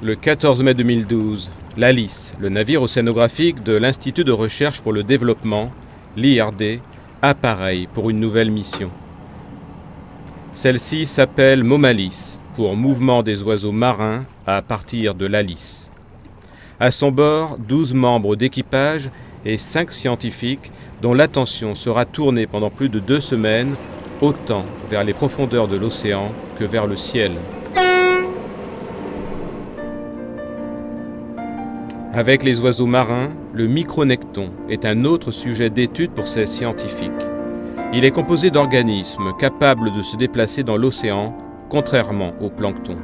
Le 14 mai 2012, l'ALICE, le navire océanographique de l'Institut de recherche pour le développement, l'IRD, appareille pour une nouvelle mission. Celle-ci s'appelle MOMALIS, pour Mouvement des oiseaux marins à partir de l'ALICE. À son bord, 12 membres d'équipage et 5 scientifiques dont l'attention sera tournée pendant plus de 2 semaines autant vers les profondeurs de l'océan que vers le ciel. Avec les oiseaux marins, le micronecton est un autre sujet d'étude pour ces scientifiques. Il est composé d'organismes capables de se déplacer dans l'océan, contrairement au plancton.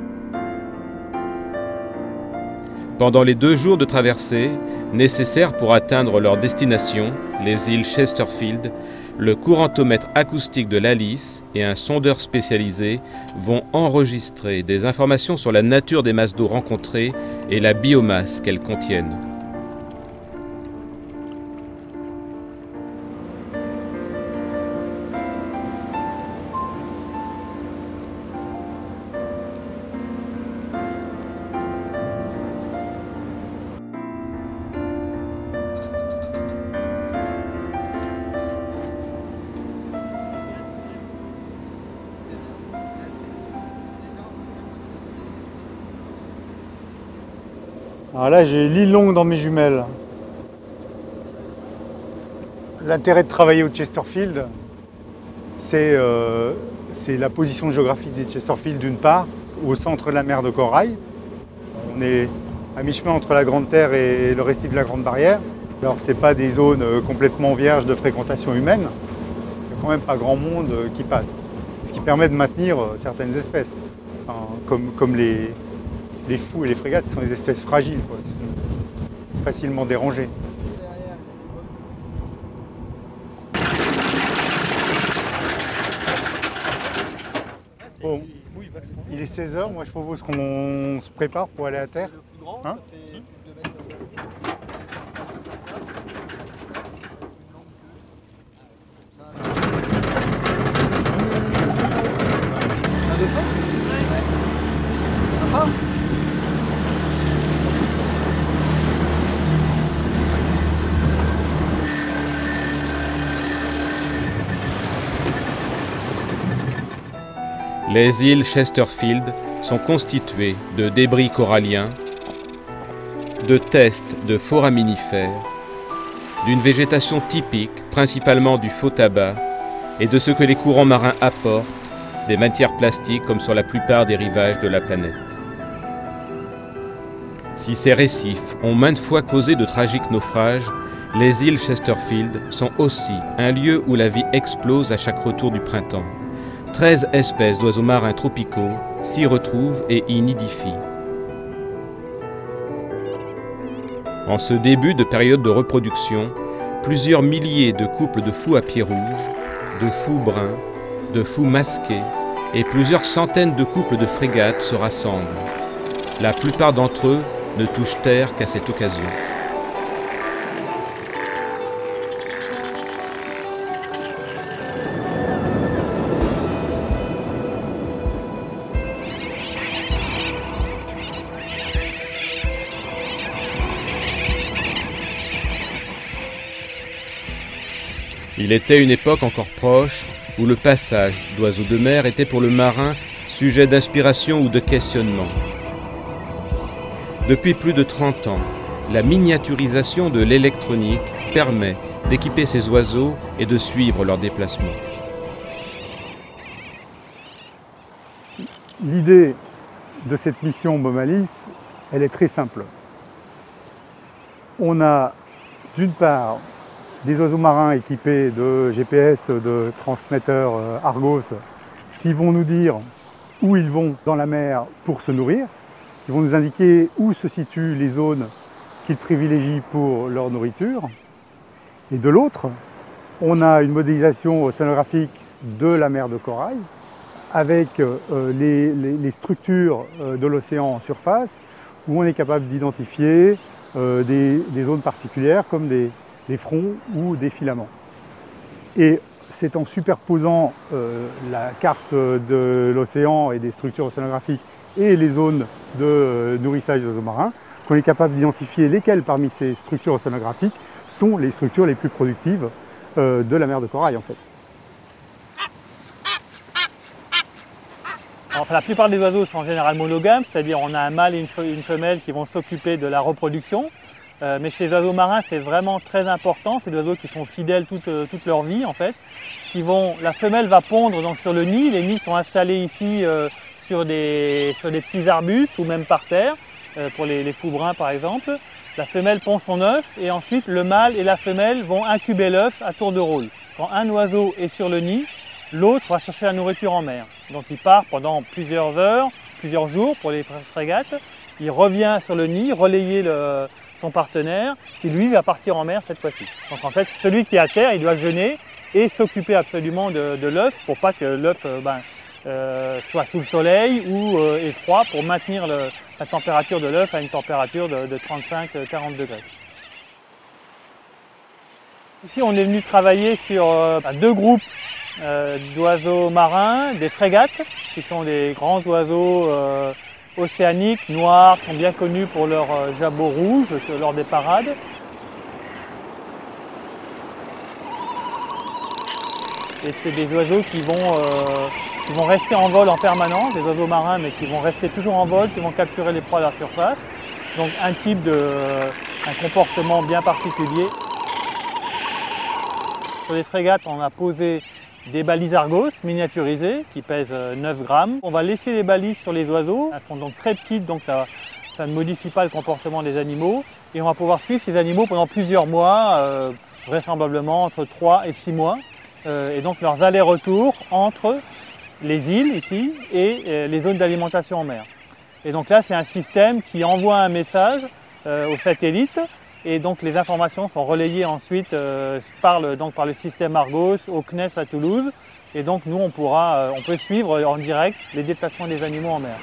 Pendant les 2 jours de traversée, nécessaires pour atteindre leur destination, les îles Chesterfield, le courantomètre acoustique de l'ALICE et un sondeur spécialisé vont enregistrer des informations sur la nature des masses d'eau rencontrées et la biomasse qu'elles contiennent. Alors là, j'ai l'île Longue dans mes jumelles. L'intérêt de travailler au Chesterfield, c'est la position géographique des Chesterfield d'une part, au centre de la mer de Corail. On est à mi-chemin entre la Grande Terre et le récif de la Grande Barrière. Alors ce n'est pas des zones complètement vierges de fréquentation humaine. Il n'y a quand même pas grand monde qui passe. Ce qui permet de maintenir certaines espèces, enfin, comme les fous et les frégates sont des espèces fragiles, quoi, qui sont facilement dérangées. Bon, il est 16 h, moi je propose qu'on se prépare pour aller à terre. Hein ? Les îles Chesterfield sont constituées de débris coralliens, de tests de foraminifères, d'une végétation typique, principalement du faux tabac, et de ce que les courants marins apportent, des matières plastiques comme sur la plupart des rivages de la planète. Si ces récifs ont maintes fois causé de tragiques naufrages, les îles Chesterfield sont aussi un lieu où la vie explose à chaque retour du printemps. 13 espèces d'oiseaux marins tropicaux s'y retrouvent et y nidifient. En ce début de période de reproduction, plusieurs milliers de couples de fous à pieds rouges, de fous bruns, de fous masqués et plusieurs centaines de couples de frégates se rassemblent. La plupart d'entre eux ne touchent terre qu'à cette occasion. Il était une époque encore proche où le passage d'oiseaux de mer était pour le marin sujet d'inspiration ou de questionnement. Depuis plus de 30 ans, la miniaturisation de l'électronique permet d'équiper ces oiseaux et de suivre leurs déplacements. L'idée de cette mission MOMALIS, elle est très simple. On a d'une part des oiseaux marins équipés de GPS, de transmetteurs Argos, qui vont nous dire où ils vont dans la mer pour se nourrir, qui vont nous indiquer où se situent les zones qu'ils privilégient pour leur nourriture. Et de l'autre, on a une modélisation océanographique de la mer de Corail, avec les structures de l'océan en surface, où on est capable d'identifier des zones particulières comme des fronts ou des filaments. Et c'est en superposant la carte de l'océan et des structures océanographiques et les zones de nourrissage des oiseaux marins, qu'on est capable d'identifier lesquelles parmi ces structures océanographiques sont les structures les plus productives de la mer de corail en fait. Enfin, la plupart des oiseaux sont en général monogames, c'est-à-dire on a un mâle et une femelle qui vont s'occuper de la reproduction. Mais chez les oiseaux marins, c'est vraiment très important. C'est des oiseaux qui sont fidèles toute leur vie en fait. La femelle va pondre donc, sur le nid. Les nids sont installés ici sur des petits arbustes ou même par terre, pour les fous bruns par exemple. La femelle pond son œuf et ensuite le mâle et la femelle vont incuber l'œuf à tour de rôle. Quand un oiseau est sur le nid, l'autre va chercher la nourriture en mer. Donc il part pendant plusieurs heures, plusieurs jours pour les frégates. Il revient sur le nid, relayer son partenaire, qui lui va partir en mer cette fois-ci. Donc en fait, celui qui est à terre, il doit jeûner et s'occuper absolument de l'œuf pour pas que l'œuf soit sous le soleil ou est froid, pour maintenir la température de l'œuf à une température de 35-40 degrés. Ici, on est venu travailler sur 2 groupes d'oiseaux marins, des frégates, qui sont des grands oiseaux océaniques, noirs, qui sont bien connus pour leur jabot rouge lors des parades. Et c'est des oiseaux qui vont rester en vol en permanence, des oiseaux marins, mais qui vont rester toujours en vol, qui vont capturer les proies à la surface. Donc un comportement bien particulier. Sur les frégates, on a posé des balises Argos miniaturisées qui pèsent 9 grammes. On va laisser les balises sur les oiseaux. Elles sont donc très petites, donc ça ne modifie pas le comportement des animaux. Et on va pouvoir suivre ces animaux pendant plusieurs mois, vraisemblablement entre 3 et 6 mois. Et donc leurs allers-retours entre les îles ici et les zones d'alimentation en mer. Et donc là, c'est un système qui envoie un message au satellite. Et donc les informations sont relayées ensuite par le système Argos au CNES à Toulouse. Et donc nous, on peut suivre en direct les déplacements des animaux en mer.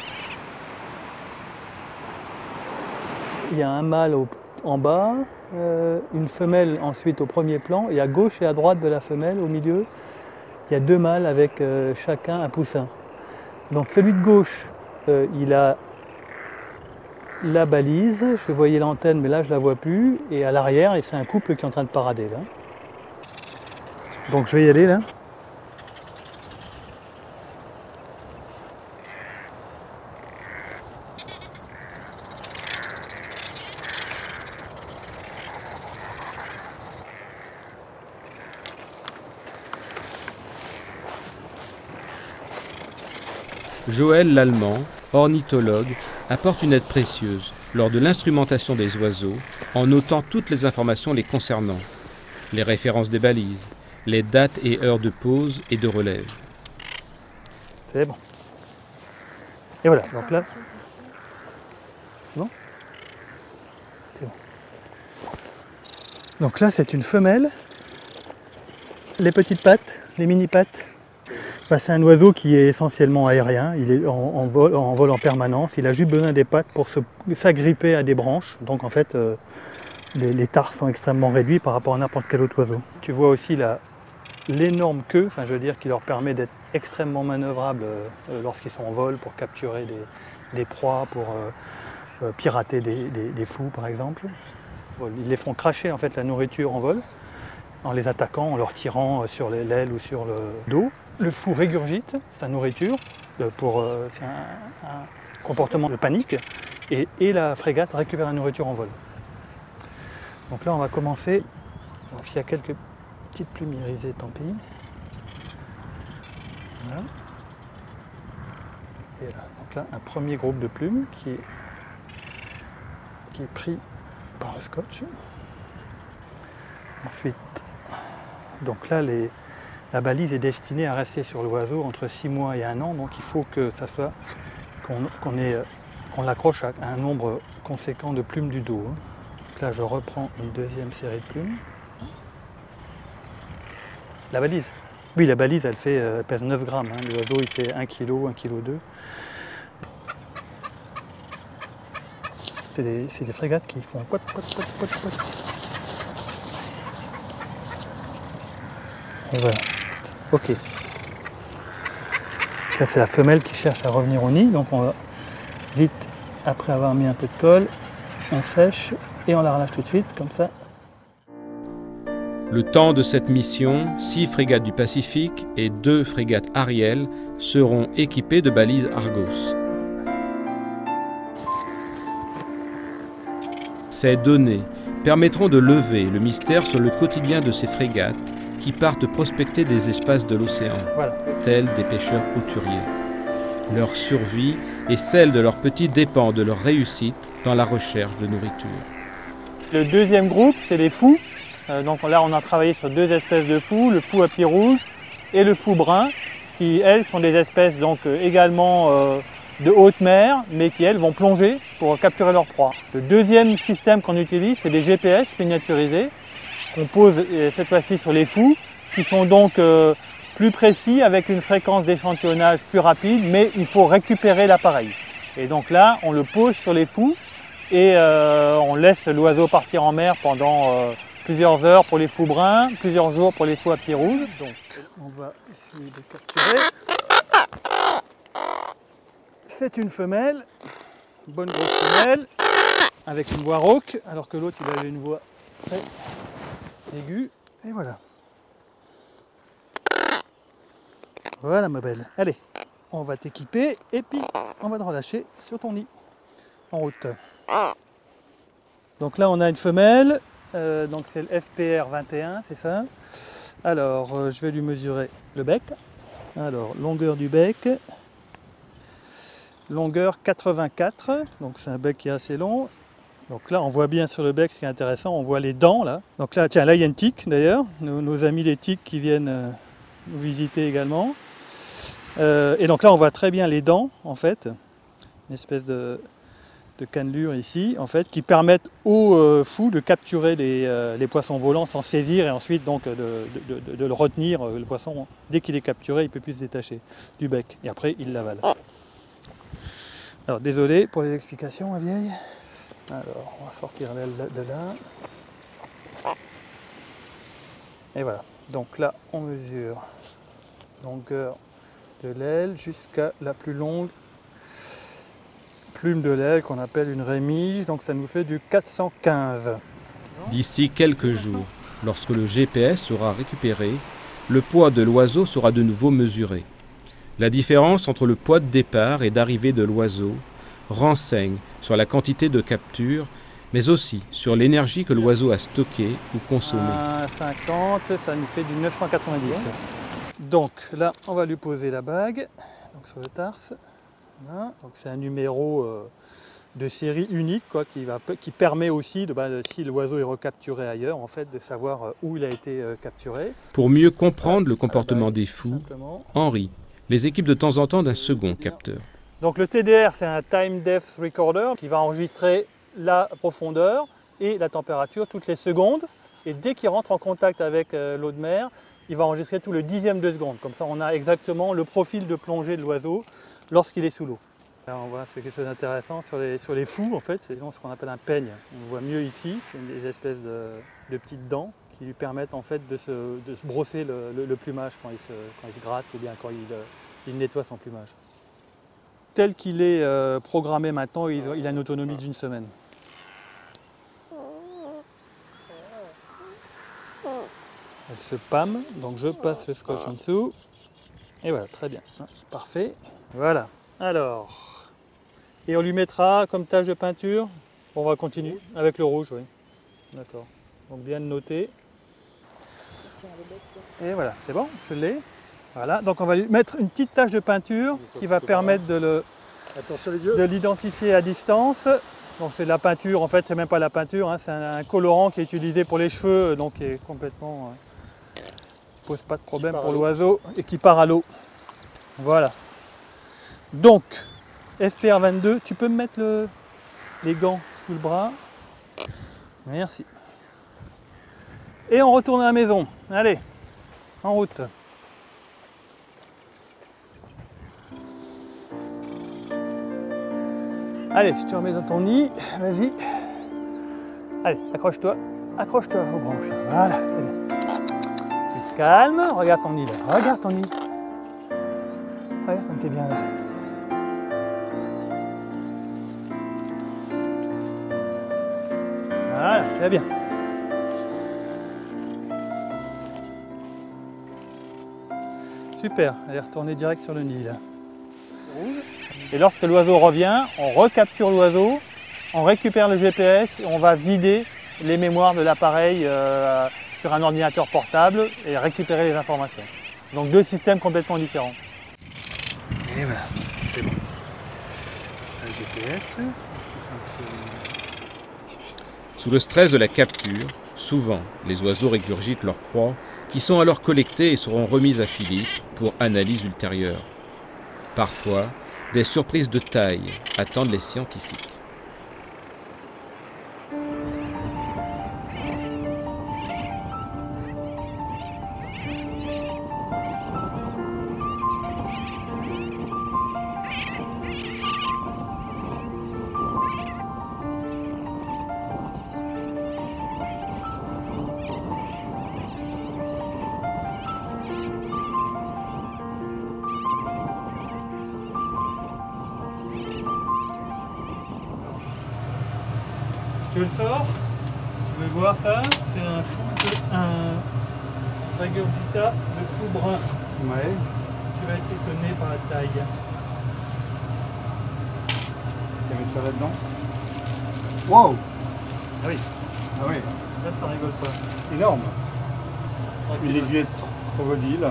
Il y a un mâle en bas, une femelle ensuite au premier plan, et à gauche et à droite de la femelle, au milieu, il y a 2 mâles avec chacun un poussin. Donc celui de gauche, il a la balise, je voyais l'antenne mais là je la vois plus, et à l'arrière c'est un couple qui est en train de parader là. Donc je vais y aller là. Joël Lallemand, ornithologue, apporte une aide précieuse lors de l'instrumentation des oiseaux en notant toutes les informations les concernant, les références des balises, les dates et heures de pause et de relève. C'est bon. Et voilà, donc là, c'est bon ? C'est bon. Donc là, c'est une femelle. Les petites pattes, les mini-pattes. C'est un oiseau qui est essentiellement aérien, il est en vol en permanence, il a juste besoin des pattes pour s'agripper à des branches, donc en fait les tarses sont extrêmement réduits par rapport à n'importe quel autre oiseau. Tu vois aussi l'énorme queue, qui leur permet d'être extrêmement manœuvrables lorsqu'ils sont en vol pour capturer des proies, pour pirater des fous par exemple. Ils les font cracher en fait la nourriture en vol, en les attaquant, en leur tirant sur l'aile ou sur le dos. Le fou régurgite sa nourriture, c'est un comportement de panique, et la frégate récupère la nourriture en vol. Donc là on va commencer, s'il y a quelques petites plumes irisées, tant pis. Voilà. Et là, donc là un premier groupe de plumes qui est pris par le scotch. Ensuite, donc là la balise est destinée à rester sur l'oiseau entre 6 mois et 1 an, donc il faut que ça soit qu'on l'accroche à un nombre conséquent de plumes du dos. Donc là je reprends une deuxième série de plumes. La balise. Oui, la balise elle pèse 9 grammes, l'oiseau il fait 1 kg, 1,2 kg. C'est des frégates qui font pot, pot, pot, pot, pot. Et voilà. Ok. Là c'est la femelle qui cherche à revenir au nid, donc Vite, après avoir mis un peu de colle, on sèche et on la relâche tout de suite, comme ça. Le temps de cette mission, 6 frégates du Pacifique et 2 frégates Ariel seront équipées de balises Argos. Ces données permettront de lever le mystère sur le quotidien de ces frégates qui partent prospecter des espaces de l'océan, tels des pêcheurs hauturiers. Leur survie et celle de leurs petits dépend de leur réussite dans la recherche de nourriture. Le deuxième groupe, c'est les fous. Donc là, on a travaillé sur 2 espèces de fous, le fou à pied rouge et le fou brun, qui, elles, sont des espèces donc, également de haute mer, mais qui, elles, vont plonger pour capturer leur proie. Le deuxième système qu'on utilise, c'est des GPS miniaturisés, qu'on pose cette fois-ci sur les fous, qui sont donc plus précis, avec une fréquence d'échantillonnage plus rapide, mais il faut récupérer l'appareil. Et donc là, on le pose sur les fous et on laisse l'oiseau partir en mer pendant plusieurs heures pour les fous bruns, plusieurs jours pour les fous à pied rouge. Donc on va essayer de capturer. C'est une femelle, une bonne grosse femelle, avec une voix rauque, alors que l'autre il avait une voix très aiguë. Et voilà. Voilà ma belle. Allez, on va t'équiper et puis on va te relâcher sur ton nid. En route. Donc là on a une femelle. Donc c'est le FPR 21, c'est ça. Alors je vais lui mesurer le bec. Alors longueur du bec, longueur 84, donc c'est un bec qui est assez long. Donc là on voit bien sur le bec, ce qui est intéressant, on voit les dents là. Donc là tiens, là il y a une tique d'ailleurs, nos amis les tiques qui viennent nous visiter également. Et donc là on voit très bien les dents en fait, une espèce de cannelure ici, en fait, qui permettent aux fous de capturer les poissons volants sans saisir et ensuite donc de le retenir. Le poisson, dès qu'il est capturé, il ne peut plus se détacher du bec et après il l'avale. Alors désolé pour les explications, ma vieille. Alors on va sortir l'aile de là. Et voilà, donc là on mesure longueur de l'aile jusqu'à la plus longue plume de l'aile qu'on appelle une rémige, donc ça nous fait du 415. D'ici quelques jours, lorsque le GPS sera récupéré, le poids de l'oiseau sera de nouveau mesuré. La différence entre le poids de départ et d'arrivée de l'oiseau renseigne sur la quantité de capture, mais aussi sur l'énergie que l'oiseau a stockée ou consommée. 50, ça nous fait du 990. Donc là, on va lui poser la bague donc sur le tarse. Voilà. Donc c'est un numéro de série unique quoi, qui permet aussi, si l'oiseau est recapturé ailleurs, en fait, de savoir où il a été capturé. Pour mieux comprendre le comportement des fous, Henri les équipe de temps en temps d'un second capteur. Donc le TDR, c'est un Time Depth Recorder qui va enregistrer la profondeur et la température toutes les secondes. Et dès qu'il rentre en contact avec l'eau de mer, il va enregistrer tout le dixième de seconde. Comme ça, on a exactement le profil de plongée de l'oiseau lorsqu'il est sous l'eau. Là, on voit c'est quelque chose d'intéressant sur les fous, en fait, c'est ce qu'on appelle un peigne. On le voit mieux ici, c'est des espèces de petites dents qui lui permettent en fait de se brosser le plumage quand il se gratte ou bien quand il nettoie son plumage. Tel qu'il est programmé maintenant, il a une autonomie d'1 semaine. Elle se pâme, donc je passe le scotch en dessous. Et voilà, très bien, parfait. Voilà, alors, et on lui mettra comme tache de peinture, on va continuer avec le rouge, oui. D'accord, donc bien le noter. Et voilà, c'est bon, je l'ai. Voilà, donc on va lui mettre une petite tache de peinture qui va permettre de l'identifier à distance. Donc c'est de la peinture, en fait c'est même pas la peinture, hein, c'est un colorant qui est utilisé pour les cheveux, donc qui est complètement... qui pose pas de problème pour l'oiseau et qui part à l'eau. Voilà. Donc, FPR 22, tu peux me mettre les gants sous le bras. Merci. Et on retourne à la maison. Allez, en route. Allez, je te remets dans ton nid. Vas-y. Allez, accroche-toi. Accroche-toi aux branches. Voilà, c'est bien. Tu te calmes. Regarde ton nid là. Regarde ton nid. Regarde comme t'es bien là. Voilà, c'est bien. Super, elle est retournée direct sur le nid là. Et lorsque l'oiseau revient, on recapture l'oiseau, on récupère le GPS et on va vider les mémoires de l'appareil sur un ordinateur portable et récupérer les informations. Donc deux systèmes complètement différents. Et voilà, c'est bon. Le GPS. Sous le stress de la capture, souvent les oiseaux régurgitent leurs proies qui sont alors collectées et seront remises à Philippe pour analyse ultérieure. Parfois, des surprises de taille attendent les scientifiques. Je le sors, tu veux voir ça? C'est un régurgitat de fou brun. Ouais. Tu vas être étonné par la taille. Tu vas mettre ça là-dedans. Wow! Ah oui, Ah oui, là ça rigole pas. énorme. Tranquille. Une aiguillette crocodile.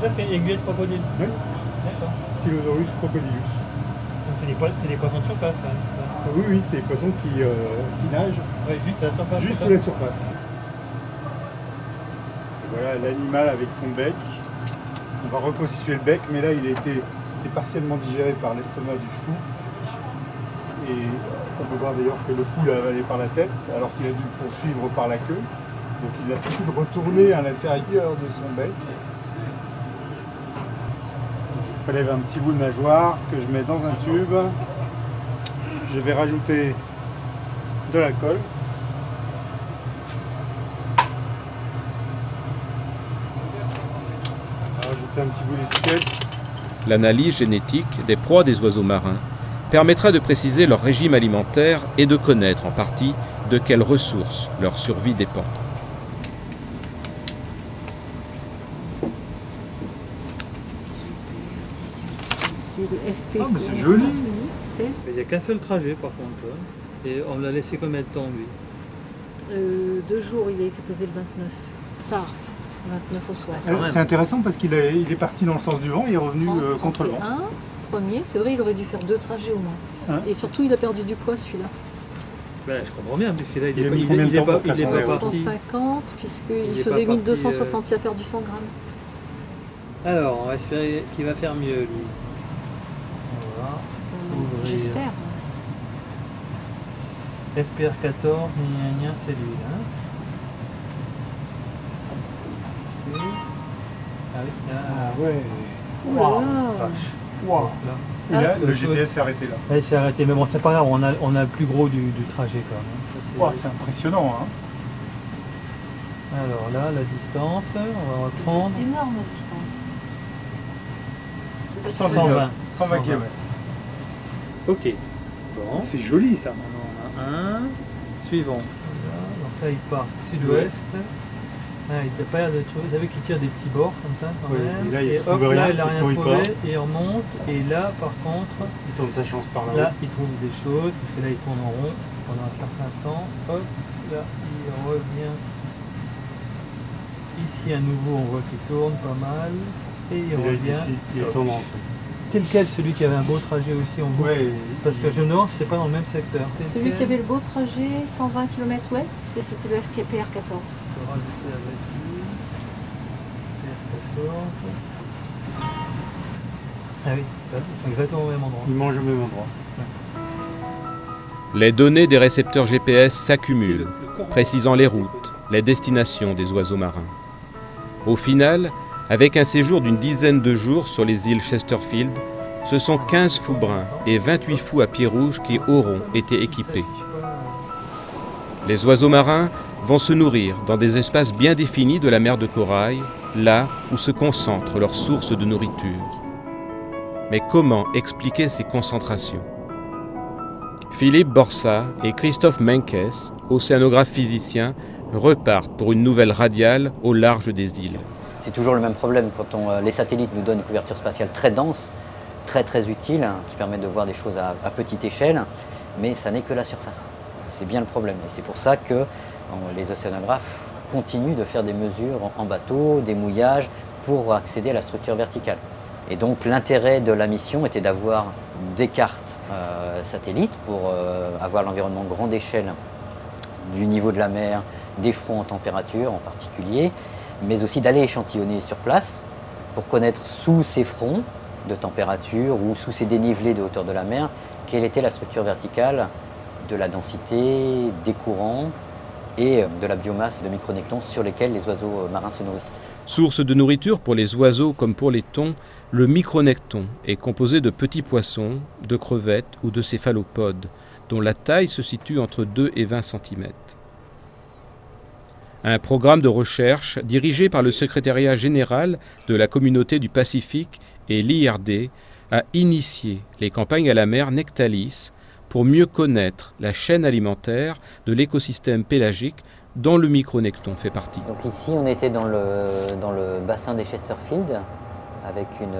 Ça c'est une aiguille de crocodile. Oui. D'accord. Tylosaurus crocodilus. Donc c'est des poissons de surface quand même. Oui, oui, c'est les poissons qui nagent Ouais, juste à la surface. juste c'est sous ça la surface. Et voilà l'animal avec son bec. On va reconstituer le bec, mais là il a été partiellement digéré par l'estomac du fou. Et on peut voir d'ailleurs que le fou l'a avalé par la tête, alors qu'il a dû poursuivre par la queue. Donc il a dû retourner à l'intérieur de son bec. Je prélève un petit bout de nageoire que je mets dans un tube. Je vais rajouter de l'alcool. Rajouter un petit bout d'étiquette. L'analyse génétique des proies des oiseaux marins permettra de préciser leur régime alimentaire et de connaître en partie de quelles ressources leur survie dépend. C'est le FP. Ah, mais c'est joli. 16. Il n'y a qu'un seul trajet par contre. Et on l'a laissé combien de temps lui? 2 jours, il a été posé le 29. Tard. 29 au soir. C'est intéressant parce qu'il est parti dans le sens du vent et est revenu 30, contre le vent. 31, premier, c'est vrai, il aurait dû faire 2 trajets au moins. Hein? Et surtout, il a perdu du poids celui-là. Ben, je comprends bien, puisque là Il a mis combien de temps pour faire son pas vélo? parti. 150, puisqu'il Il est faisait pas parti, 1260, il a perdu 100 grammes. Alors, on va espérer qu'il va faire mieux lui. On va ouvrir. J'espère. FPR 14, c'est lui. Hein. Ok. Ah oui, là. Ah ouais. Ouh là là. Vache. Wow. Là. Et là, Ah, le GPS s'est arrêté là. Là, il s'est arrêté, mais bon, c'est pas grave, on a le plus gros du trajet quand même. Ça, Wow, c'est impressionnant. Hein. Alors là, la distance, on va reprendre. C'est énorme la distance. 120. 120 km. Ok. Bon. C'est joli ça. On en a un. Suivant. Voilà. Donc là, il part sud-ouest. Ah, il n'a pas l'air de trouver. Vous savez qu'il tire des petits bords comme ça quand Ouais, même. et là, il et trouve hop, rien, là, il n'a il se rien nourrit trouvé. pas. Et il remonte. Et là, par contre, Il tente sa chance par là, il trouve des choses. Parce que là, il tourne en rond pendant un certain temps. Hop, là, il revient. Ici, à nouveau, on voit qu'il tourne pas mal. Et il revient. il est en rentrée. Tel quel, celui qui avait un beau trajet aussi en boucle. Ouais, Parce que Genor, c'est pas dans le même secteur. Tel Celui quel, qui avait le beau trajet, 120 km ouest, c'était le FKPR 14. on peut rajouter avec lui. FPR 14. Ah oui, ils sont exactement au même endroit. il mange au même endroit. Les données des récepteurs GPS s'accumulent, précisant les routes, les destinations des oiseaux marins. Au final, avec un séjour d'une dizaine de jours sur les îles Chesterfield, ce sont 15 fous bruns et 28 fous à pieds rouges qui auront été équipés. Les oiseaux marins vont se nourrir dans des espaces bien définis de la mer de corail, là où se concentrent leurs sources de nourriture. Mais comment expliquer ces concentrations ? Philippe Borsa et Christophe Menkes, océanographes physiciens, repartent pour une nouvelle radiale au large des îles. C'est toujours le même problème quand les satellites nous donnent une couverture spatiale très dense, très utile, hein, qui permet de voir des choses à petite échelle, mais ça n'est que la surface. C'est bien le problème et c'est pour ça que les océanographes continuent de faire des mesures en bateau, des mouillages pour accéder à la structure verticale. Et donc l'intérêt de la mission était d'avoir des cartes satellites pour avoir l'environnement grande échelle du niveau de la mer, des fronts en température en particulier, mais aussi d'aller échantillonner sur place pour connaître sous ces fronts de température ou sous ces dénivelés de hauteur de la mer, quelle était la structure verticale de la densité, des courants et de la biomasse de micronectons sur lesquels les oiseaux marins se nourrissent. Source de nourriture pour les oiseaux comme pour les thons, le micronecton est composé de petits poissons, de crevettes ou de céphalopodes, dont la taille se situe entre 2 et 20 cm. Un programme de recherche dirigé par le secrétariat général de la communauté du Pacifique et l'IRD a initié les campagnes à la mer Nectalis pour mieux connaître la chaîne alimentaire de l'écosystème pélagique dont le micronecton fait partie. Donc ici on était dans le bassin des Chesterfield avec une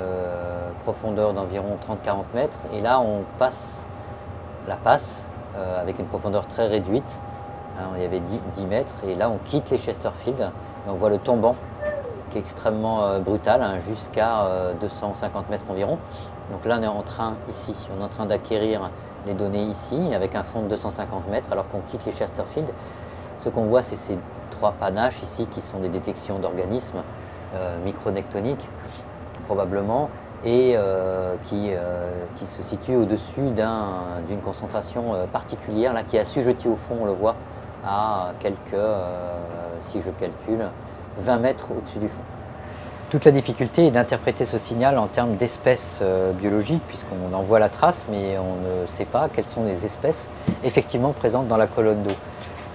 profondeur d'environ 30-40 mètres et là on passe la passe avec une profondeur très réduite, hein, il y avait 10 mètres et là on quitte les Chesterfield et on voit le tombant qui est extrêmement brutal, hein, jusqu'à 250 mètres environ. Donc là on est en train d'acquérir les données ici avec un fond de 250 mètres alors qu'on quitte les Chesterfield. Ce qu'on voit c'est ces 3 panaches ici qui sont des détections d'organismes micronectoniques probablement et qui se situent au-dessus d'une concentration particulière là, qui est assujettie au fond, on le voit, à quelques, si je calcule, 20 mètres au-dessus du fond. Toute la difficulté est d'interpréter ce signal en termes d'espèces biologiques, puisqu'on en voit la trace, mais on ne sait pas quelles sont les espèces effectivement présentes dans la colonne d'eau.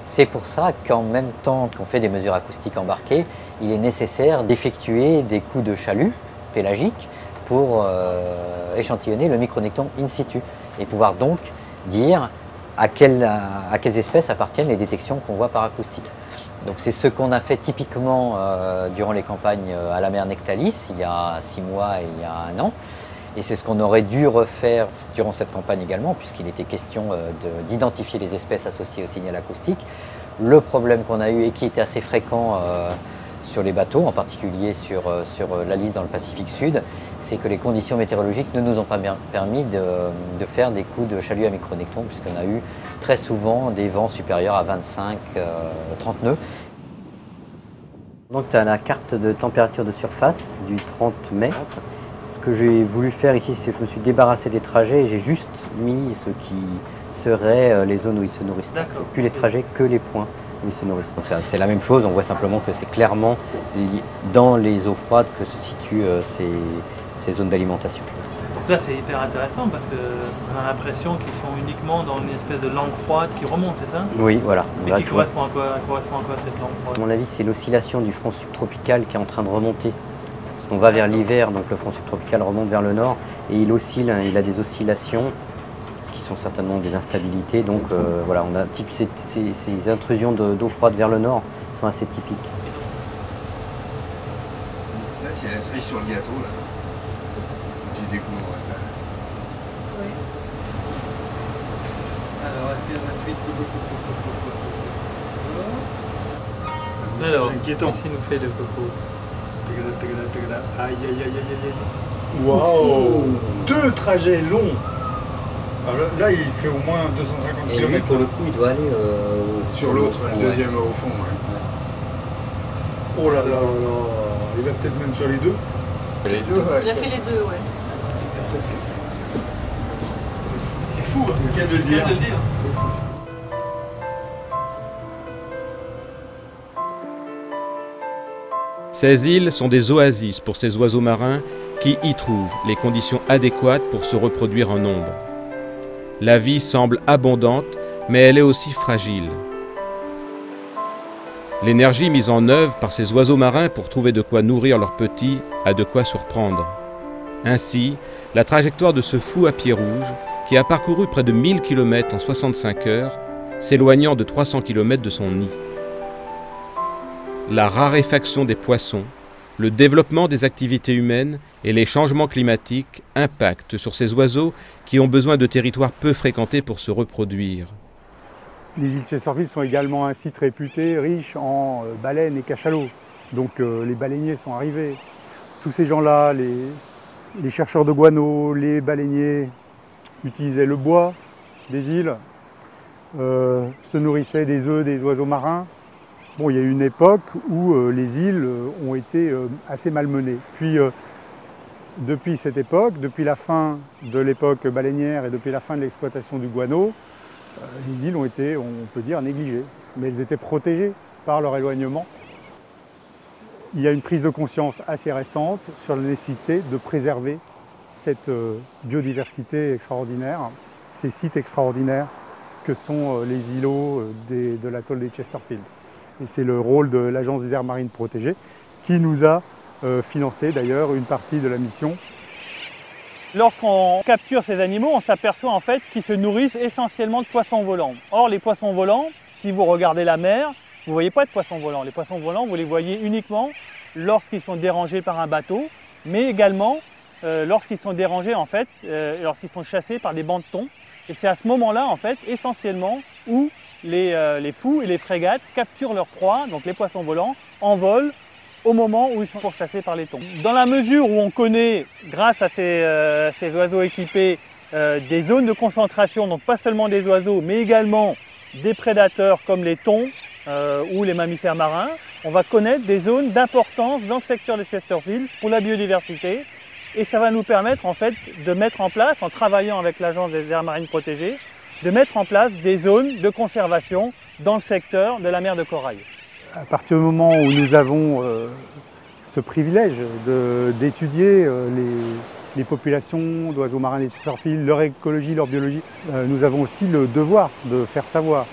C'est pour ça qu'en même temps qu'on fait des mesures acoustiques embarquées, il est nécessaire d'effectuer des coups de chalut pélagique pour échantillonner le micronecton in situ et pouvoir donc dire à quelles espèces appartiennent les détections qu'on voit par acoustique. Donc c'est ce qu'on a fait typiquement durant les campagnes à la mer Nectalis il y a 6 mois et il y a 1 an. Et c'est ce qu'on aurait dû refaire durant cette campagne également, puisqu'il était question d'identifier les espèces associées au signal acoustique. Le problème qu'on a eu et qui était assez fréquent sur les bateaux, en particulier sur la liste dans le Pacifique Sud, c'est que les conditions météorologiques ne nous ont pas permis de faire des coups de chalut à micronecton, puisqu'on a eu très souvent des vents supérieurs à 25-30 nœuds. Donc tu as la carte de température de surface du 30 mai. Ce que j'ai voulu faire ici, c'est que je me suis débarrassé des trajets et j'ai juste mis ce qui serait les zones où ils se nourrissent. Plus les trajets que les points où ils se nourrissent. Donc c'est la même chose, on voit simplement que c'est clairement dans les eaux froides que se situent ces zones d'alimentation. Donc là c'est hyper intéressant parce qu'on a l'impression qu'ils sont uniquement dans une espèce de langue froide qui remonte, c'est ça? Oui, voilà. Mais qui correspond à quoi cette langue froide? À mon avis, c'est l'oscillation du front subtropical qui est en train de remonter. Parce qu'on va vers l'hiver, donc le front subtropical remonte vers le nord et il oscille, hein, il a des oscillations qui sont certainement des instabilités. Donc voilà, on a ces intrusions d'eau froide vers le nord sont assez typiques. Là, c'est la cerise sur le gâteau, là. Tu découvres ça. Oui. Alors, est-ce qu'il y en a 8 Alors, inquiétant. Ici nous fait le coco. Aïe, aïe, aïe, aïe, aïe. Waouh! 2 trajets longs. Alors là, il fait au moins 250 Et km. lui, pour le coup, il doit aller Sur l'autre, le deuxième au fond. Ouais. Oh là là là là. Il va peut-être même sur les 2. Les deux, ouais. Il a fait les 2, ouais. C'est fou, hein. Le cas de le dire. Ces îles sont des oasis pour ces oiseaux marins qui y trouvent les conditions adéquates pour se reproduire en nombre. La vie semble abondante, mais elle est aussi fragile. L'énergie mise en œuvre par ces oiseaux marins pour trouver de quoi nourrir leurs petits a de quoi surprendre. Ainsi, la trajectoire de ce fou à pied rouge, qui a parcouru près de 1000 km en 65 heures, s'éloignant de 300 km de son nid. La raréfaction des poissons, le développement des activités humaines et les changements climatiques impactent sur ces oiseaux qui ont besoin de territoires peu fréquentés pour se reproduire. Les îles Chesterfield sont également un site réputé riche en baleines et cachalots. Donc les baleiniers sont arrivés. Tous ces gens-là, les chercheurs de guano, les baleiniers, utilisaient le bois des îles, se nourrissaient des œufs des oiseaux marins. Bon, il y a eu une époque où les îles ont été assez malmenées. Puis, depuis cette époque, depuis la fin de l'époque baleinière et depuis la fin de l'exploitation du guano, les îles ont été, on peut dire, négligées. Mais elles étaient protégées par leur éloignement. Il y a une prise de conscience assez récente sur la nécessité de préserver cette biodiversité extraordinaire, ces sites extraordinaires que sont les îlots de l'atoll des Chesterfield. Et c'est le rôle de l'Agence des aires marines protégées qui nous a financé d'ailleurs une partie de la mission. Lorsqu'on capture ces animaux, on s'aperçoit en fait qu'ils se nourrissent essentiellement de poissons volants. Or, les poissons volants, si vous regardez la mer, vous ne voyez pas de poissons volants. Les poissons volants, vous les voyez uniquement lorsqu'ils sont dérangés par un bateau, mais également lorsqu'ils sont dérangés, en fait, lorsqu'ils sont chassés par des bancs de thon. Et c'est à ce moment-là, en fait, essentiellement, où les fous et les frégates capturent leurs proies, donc les poissons volants, en vol au moment où ils sont pourchassés par les thons. Dans la mesure où on connaît, grâce à ces oiseaux équipés, des zones de concentration, donc pas seulement des oiseaux, mais également des prédateurs comme les thons ou les mammifères marins, on va connaître des zones d'importance dans le secteur de Chesterfield pour la biodiversité. Et ça va nous permettre en fait de mettre en place, en travaillant avec l'Agence des aires marines protégées, de mettre en place des zones de conservation dans le secteur de la mer de corail. À partir du moment où nous avons ce privilège d'étudier les populations d'oiseaux marins des Chesterfield, leur écologie, leur biologie, nous avons aussi le devoir de faire savoir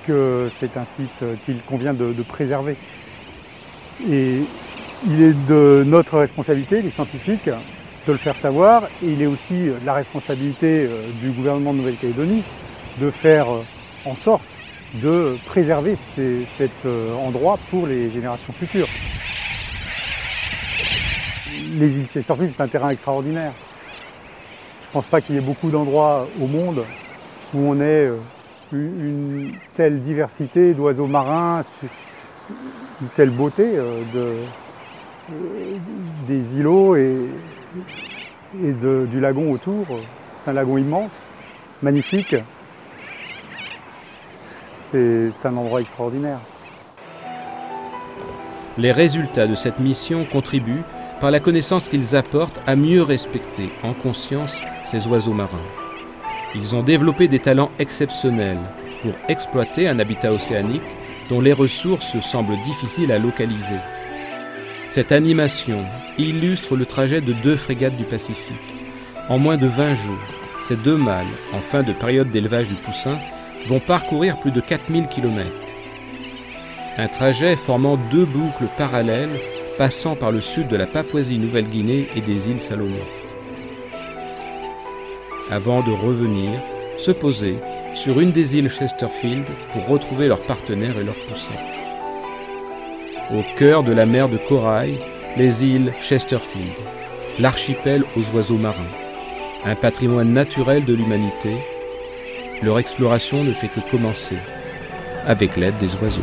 que c'est un site qu'il convient de préserver. Et il est de notre responsabilité, les scientifiques, de le faire savoir, et il est aussi la responsabilité du gouvernement de Nouvelle-Calédonie de faire en sorte de préserver cet endroit pour les générations futures. Les îles Chesterfield, c'est un terrain extraordinaire. Je ne pense pas qu'il y ait beaucoup d'endroits au monde où on ait une telle diversité d'oiseaux marins, une telle beauté des îlots et du lagon autour. C'est un lagon immense, magnifique. C'est un endroit extraordinaire. Les résultats de cette mission contribuent, par la connaissance qu'ils apportent, à mieux respecter en conscience ces oiseaux marins. Ils ont développé des talents exceptionnels pour exploiter un habitat océanique dont les ressources semblent difficiles à localiser. Cette animation illustre le trajet de 2 frégates du Pacifique. En moins de 20 jours, ces 2 mâles, en fin de période d'élevage du poussin, vont parcourir plus de 4000 km. Un trajet formant 2 boucles parallèles passant par le sud de la Papouasie-Nouvelle-Guinée et des îles Salomon. Avant de revenir, se poser sur une des îles Chesterfield pour retrouver leurs partenaires et leurs poussins. Au cœur de la mer de corail, les îles Chesterfield, l'archipel aux oiseaux marins, un patrimoine naturel de l'humanité. Leur exploration ne fait que commencer avec l'aide des oiseaux.